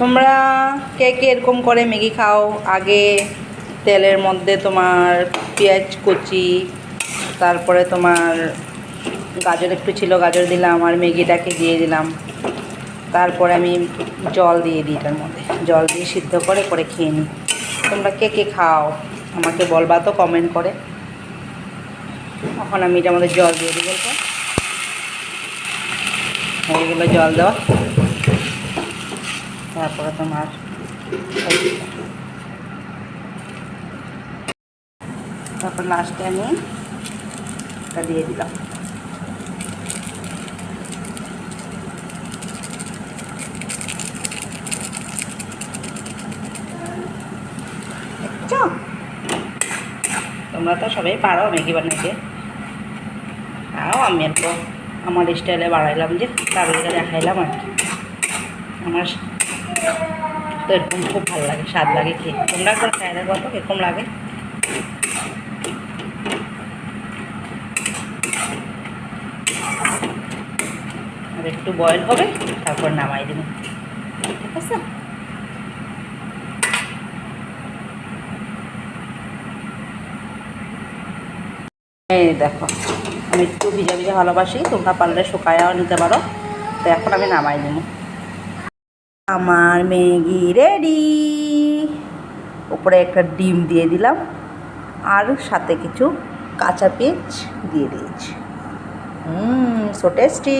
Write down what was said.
তোমরা কে কে এরকম করে ম্যাগি খাও? আগে তেলের মধ্যে তোমার পেঁয়াজ কুচি, তারপরে তোমার গাজর একটু ছিল, গাজর দিলাম আর ম্যাগিটাকে দিয়ে দিলাম। তারপরে আমি জল দিয়ে দিই, এটার মধ্যে জল দিয়ে সিদ্ধ করে করে খেয়ে নিই। তোমরা কে কে খাও আমাকে বলবা তো কমেন্ট করে। এখন আমি এটার মধ্যে জল দিয়ে দিই, বলবো হয়ে গেলো জল দেওয়া। তারপরে তোমার তারপর লাস্টে আমি এটা দিয়ে দিলাম। দেখছো, তোমরা তো সবাই পারো ম্যাগি বানাইতে। তাও আমি অল্প আমার স্টাইলে বাড়াইলাম, যে তাদেরকে দেখাইলাম আর কি। আমার তো এরকম খুব ভালো লাগে, স্বাদ লাগে খেয়ে। তোমরা একবার খাই দেখো তো এরকম লাগে। আর একটু বয়েল হবে, তারপর নামাই দেবো, ঠিক আছে? এই দেখো, আমি একটু ভিজা ভিজা ভালোবাসি, তোমরা পারলে শুকায়াও নিতে পারো। তো এখন আমি নামাই দেবো। আমার ম্যাগি রেডি। উপরে একটা ডিম দিয়ে দিলাম আর সাথে কিছু কাঁচা পেঁয়াজ দিয়ে দিয়েছি। So tasty.